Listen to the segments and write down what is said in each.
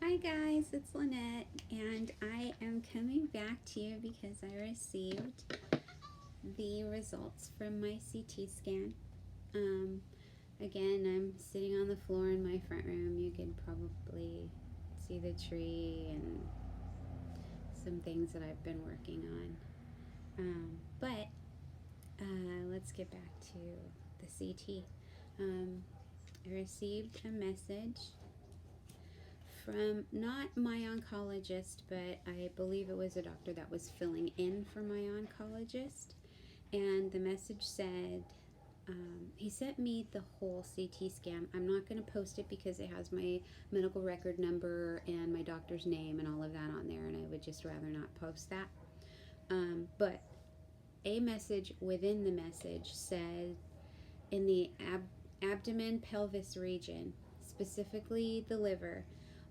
Hi guys, it's Lynette, and I am coming back to you because I received the results from my CT scan. Again, I'm sitting on the floor in my front room. You can probably see the tree and some things that I've been working on. Let's get back to the CT. I received a message from not my oncologist, but I believe it was a doctor that was filling in for my oncologist. And the message said, he sent me the whole CT scan. I'm not going to post it because it has my medical record number and my doctor's name and all of that on there, and I would just rather not post that. But a message within the message said, in the abdomen pelvis region, specifically the liver,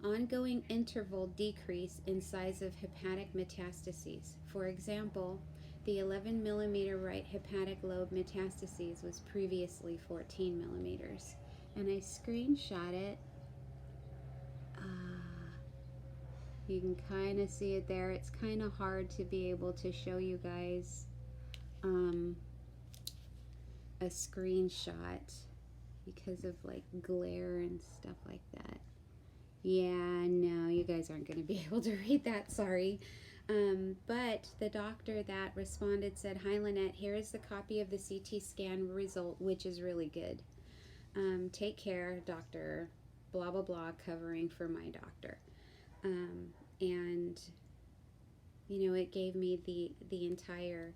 ongoing interval decrease in size of hepatic metastases. For example, the 11 millimeter right hepatic lobe metastases was previously 14 millimeters. And I screenshot it. You can kind of see it there. It's kind of hard to be able to show you guys a screenshot because of like glare and stuff like that. Yeah, no, you guys aren't going to be able to read that, sorry. But the doctor that responded said, "Hi Lynette, here is the copy of the CT scan result, which is really good. Take care, doctor, blah, blah, blah, covering for my doctor." And, you know, it gave me the entire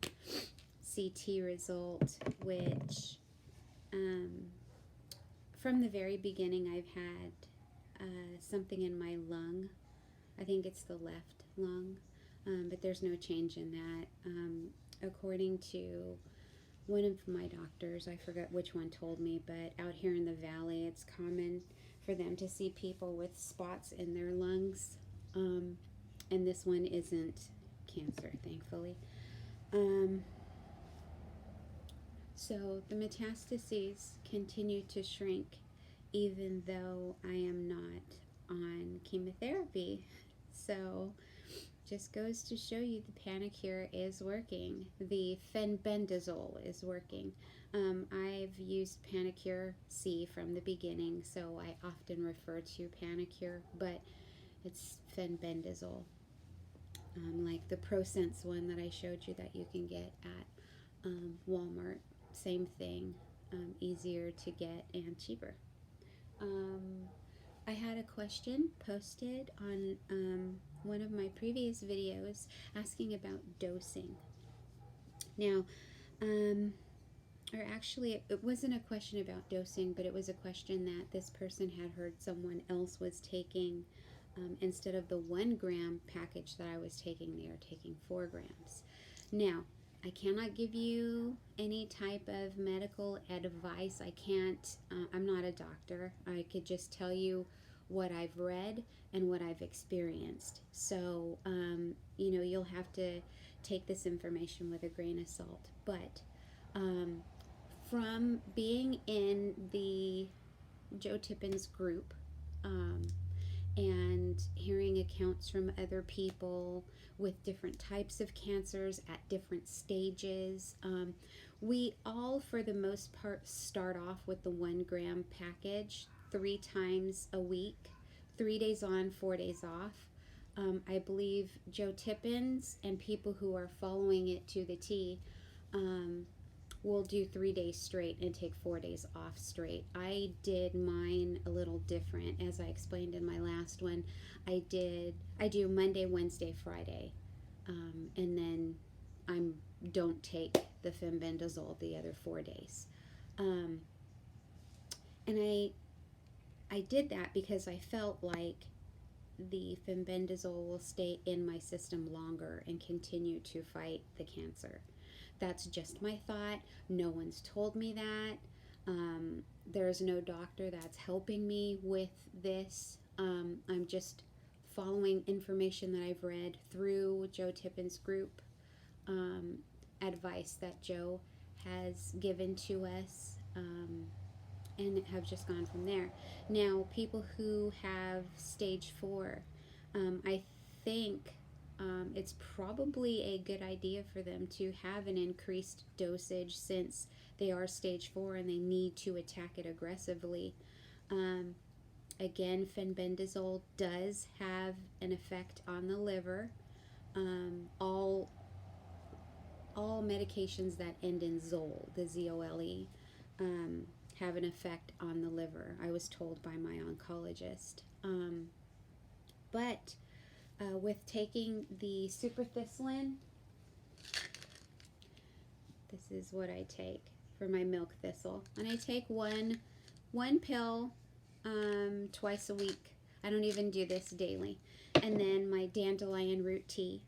CT result, which from the very beginning I've had something in my lung. I think it's the left lung, but there's no change in that. According to one of my doctors, I forget which one told me, but out here in the valley, it's common for them to see people with spots in their lungs, and this one isn't cancer, thankfully. So the metastases continue to shrink even though I am not on chemotherapy. So just goes to show you the Pancreas is working. The fenbendazole is working. I've used Pancreas C from the beginning, so I often refer to Pancreas, but it's fenbendazole. Like the ProSense one that I showed you that you can get at Walmart. Same thing, easier to get and cheaper. I had a question posted on one of my previous videos asking about dosing. Now, or actually it wasn't a question about dosing, but it was a question that this person had heard someone else was taking. Instead of the 1 gram package that I was taking, they are taking 4 grams. Now, I cannot give you any type of medical advice. I can't, I'm not a doctor. I could just tell you what I've read and what I've experienced. So, you know, you'll have to take this information with a grain of salt. But from being in the Joe Tippens group, and hearing accounts from other people with different types of cancers at different stages. We all, for the most part, start off with the 1 gram package 3 times a week, 3 days on, 4 days off. I believe Joe Tippens and people who are following it to the T will do 3 days straight and take 4 days off straight. I did mine a little different, as I explained in my last one. I do Monday, Wednesday, Friday, and then don't take the fenbendazole the other 4 days. And I did that because I felt like the fenbendazole will stay in my system longer and continue to fight the cancer. That's just my thought. No one's told me that. There's no doctor that's helping me with this. I'm just following information that I've read through Joe Tippens' group, advice that Joe has given to us, and have just gone from there. Now, people who have stage 4, I think it's probably a good idea for them to have an increased dosage since they are stage 4 and they need to attack it aggressively. Again, fenbendazole does have an effect on the liver. All medications that end in zole, the Z-O-L-E, have an effect on the liver, I was told by my oncologist. But with taking the superthicillin, this is what I take for my milk thistle. And I take one pill twice a week. I don't even do this daily. And then my dandelion root tea.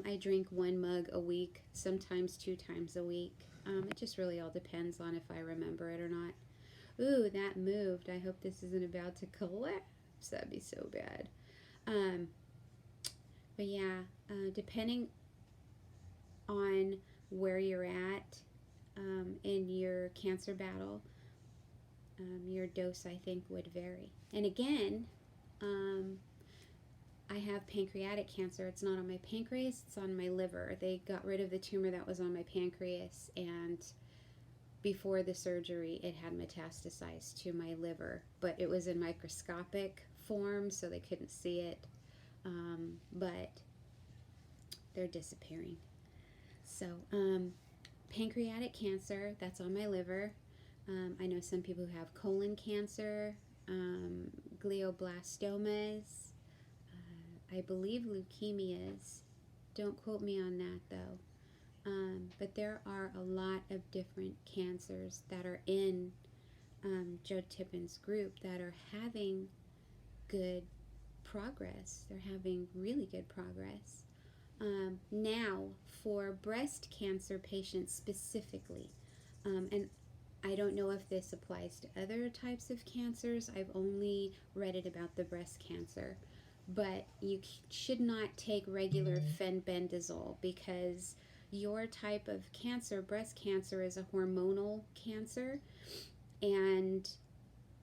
I drink 1 mug a week, sometimes 2 times a week. It just really all depends on if I remember it or not. Ooh, that moved. I hope this isn't about to collapse. That'd be so bad. But yeah, depending on where you're at in your cancer battle, your dose, I think, would vary. And again, I have pancreatic cancer. It's not on my pancreas, it's on my liver. They got rid of the tumor that was on my pancreas, and before the surgery, it had metastasized to my liver. But it was in microscopic form, so they couldn't see it. But they're disappearing. So, pancreatic cancer, that's on my liver. I know some people who have colon cancer, glioblastomas, I believe leukemias. Don't quote me on that though. But there are a lot of different cancers that are in Joe Tippens' group that are having good progress. They're having really good progress. Now, for breast cancer patients specifically, and I don't know if this applies to other types of cancers. I've only read it about the breast cancer. But you should not take regular fenbendazole because your type of cancer, breast cancer, is a hormonal cancer, and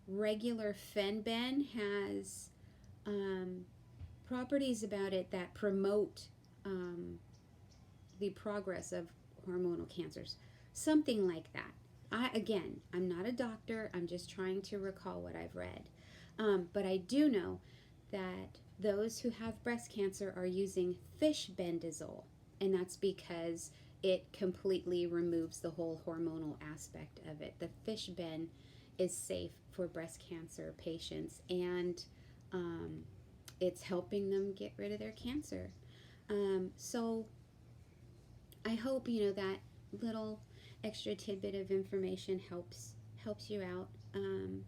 regular fenben has properties about it that promote the progress of hormonal cancers, something like that. I'm not a doctor. I'm just trying to recall what I've read, but I do know that those who have breast cancer are using fish bendazole, and that's because it completely removes the whole hormonal aspect of it. The fish ben is safe for breast cancer patients, and it's helping them get rid of their cancer. So I hope that little extra tidbit of information helps you out. I'm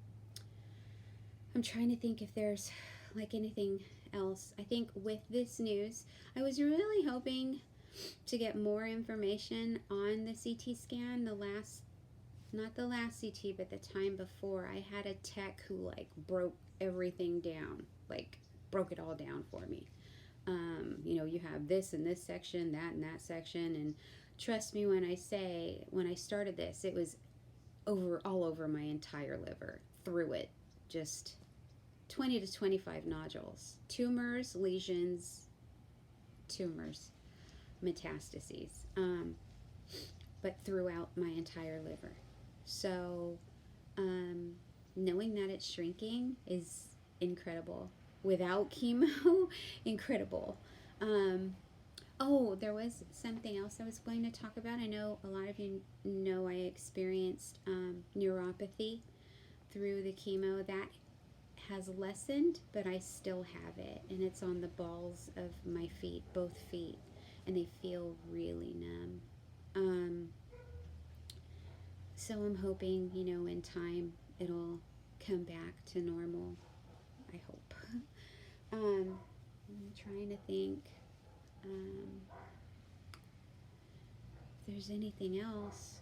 trying to think if there's anything else. I think with this news, I was really hoping to get more information on the CT scan. Not the last CT, but the time before. I had a tech who broke everything down, broke it all down for me. You have this in this section, that in that section, and trust me when I say, when I started this, it was all over my entire liver, through it, just 20 to 25 nodules, tumors, lesions, metastases, but throughout my entire liver. So knowing that it's shrinking is incredible. Without chemo, incredible. Oh, there was something else I was going to talk about. I know a lot of you know I experienced neuropathy through the chemo. That has lessened, but I still have it, and it's on the balls of my feet, both feet, and they feel really numb. So I'm hoping, in time it'll come back to normal. I hope. I'm trying to think if there's anything else.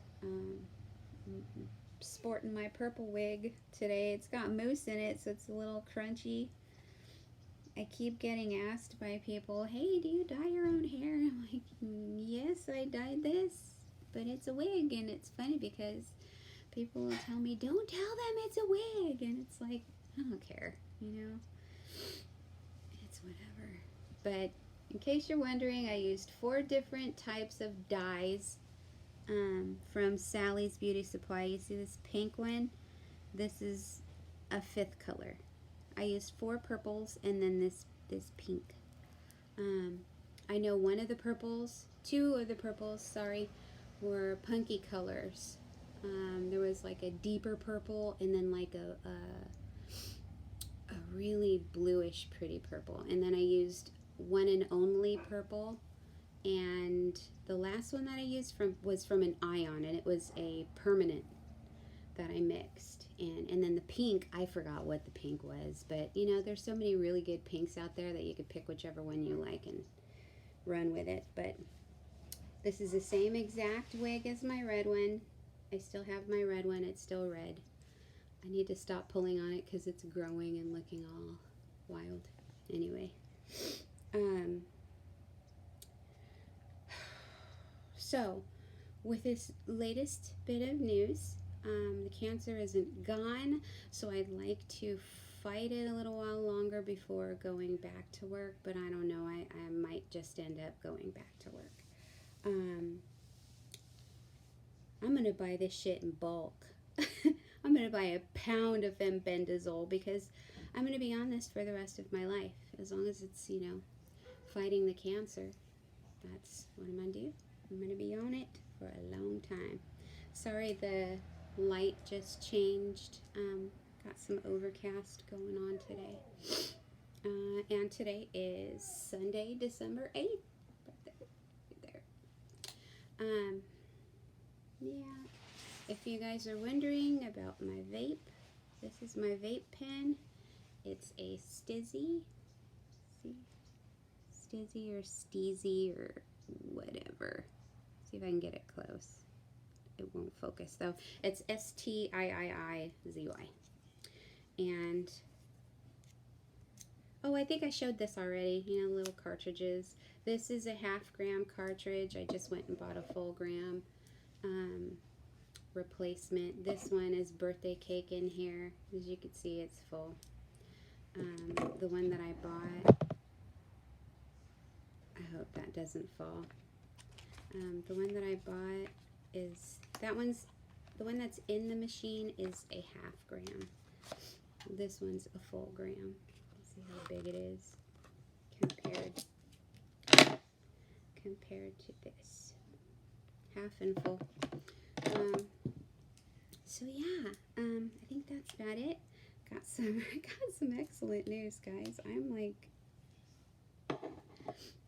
Sporting my purple wig today. It's got mousse in it, so it's a little crunchy. I keep getting asked by people, hey, do you dye your own hair? And I'm like, yes, I dyed this, but it's a wig. And it's funny because People will tell me, don't tell them it's a wig. And it's like, I don't care, you know. It's whatever. But in case you're wondering, I used 4 different types of dyes from Sally's Beauty Supply. You see this pink one? This is a 5th color. I used 4 purples and then this pink. I know 2 of the purples, sorry, were punky colors. There was like a deeper purple and then like a really bluish pretty purple. And then I used 1 and only purple. And the last one that I used was from an ion, and it was a permanent that I mixed. And then the pink, I forgot what the pink was. But, you know, there's so many really good pinks out there that you could pick whichever one you like and run with it. But this is the same exact wig as my red one. I still have my red one. It's still red. I need to stop pulling on it because it's growing and looking all wild. Anyway. So, with this latest bit of news, the cancer isn't gone, so I'd like to fight it a little while longer before going back to work, but I don't know, I might just end up going back to work. I'm going to buy this shit in bulk. I'm going to buy a pound of fenbendazole because I'm going to be on this for the rest of my life. As long as it's, you know, fighting the cancer. That's what I'm going to do. I'm going to be on it for a long time. Sorry, the light just changed. Got some overcast going on today. And today is Sunday, December 8th. Right there. Yeah. If you guys are wondering about my vape, this is my vape pen. It's a Stizzy. See? Stizzy or Steezy or whatever. See if I can get it close. It won't focus though. It's Stiiizy. And oh, I think I showed this already. You know, little cartridges. This is a 1/2 gram cartridge. I just went and bought a full gram replacement. This one is birthday cake in here. As you can see, it's full. The one that I bought, I hope that doesn't fall. The one that I bought is, the one that's in the machine is a 1/2 gram. This one's a full gram. Let's see how big it is compared to this. 1/2 and full. So yeah, I think that's about it. I got some excellent news, guys.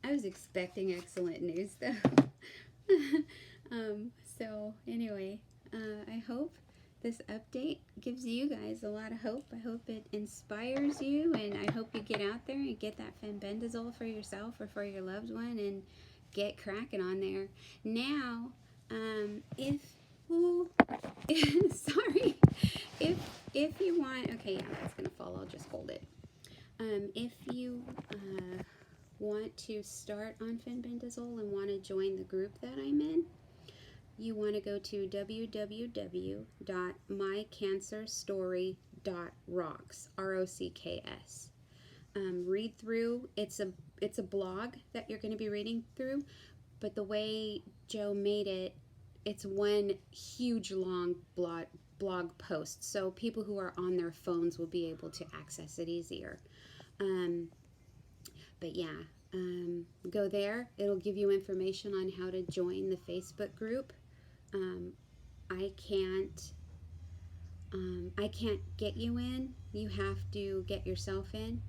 I was expecting excellent news though. So anyway, I hope this update gives you guys a lot of hope. I hope it inspires you, and I hope you get out there and get that fenbendazole for yourself or for your loved one and get cracking on there. Now, sorry, if you want, okay, yeah, that's gonna fall, I'll just hold it. If you want to start on fenbendazole and want to join the group that I'm in, you want to go to www.mycancerstory.rocks, ROCKS. Read through. It's a blog that you're going to be reading through, but the way Joe made it, it's one huge long blog post, so people who are on their phones will be able to access it easier. But yeah, go there. It'll give you information on how to join the Facebook group. I can't get you in. You have to get yourself in.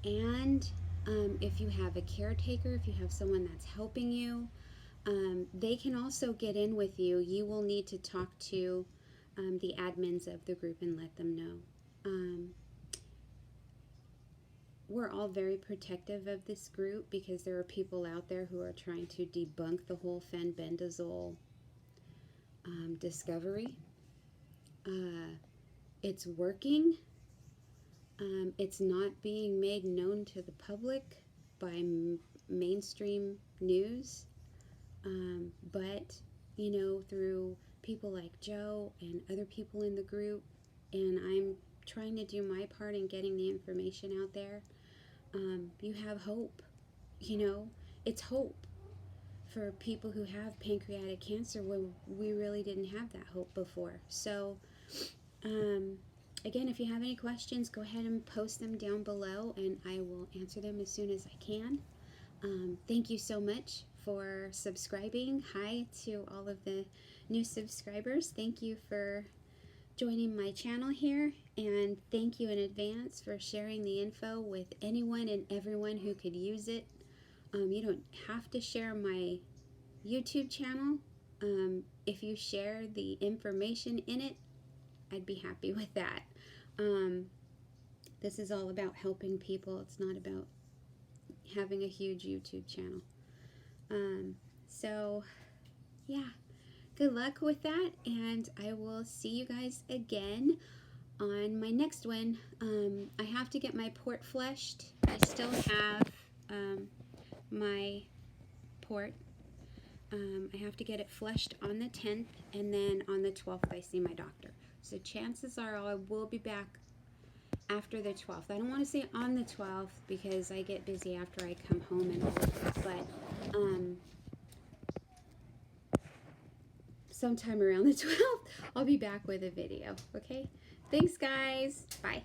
And if you have a caretaker, if you have someone that's helping you, they can also get in with you. You will need to talk to the admins of the group and let them know. We're all very protective of this group because there are people out there who are trying to debunk the whole fenbendazole discovery. It's working. It's not being made known to the public by mainstream news, but, you know, through people like Joe and other people in the group, and I'm trying to do my part in getting the information out there, you have hope. You know, it's hope for people who have pancreatic cancer when we really didn't have that hope before. So, again, if you have any questions, go ahead and post them down below, and I will answer them as soon as I can. Thank you so much for subscribing. Hi to all of the new subscribers. Thank you for joining my channel here, and thank you in advance for sharing the info with anyone and everyone who could use it. You don't have to share my YouTube channel. If you share the information in it, I'd be happy with that. This is all about helping people. It's not about having a huge YouTube channel. So yeah, good luck with that, and I will see you guys again on my next one. I have to get my port fleshed. I still have my port. I have to get it fleshed on the 10th, and then on the 12th I see my doctor. So chances are I will be back after the 12th. I don't want to say on the 12th because I get busy after I come home and all of that, but sometime around the 12th I'll be back with a video. Okay? Thanks guys. Bye.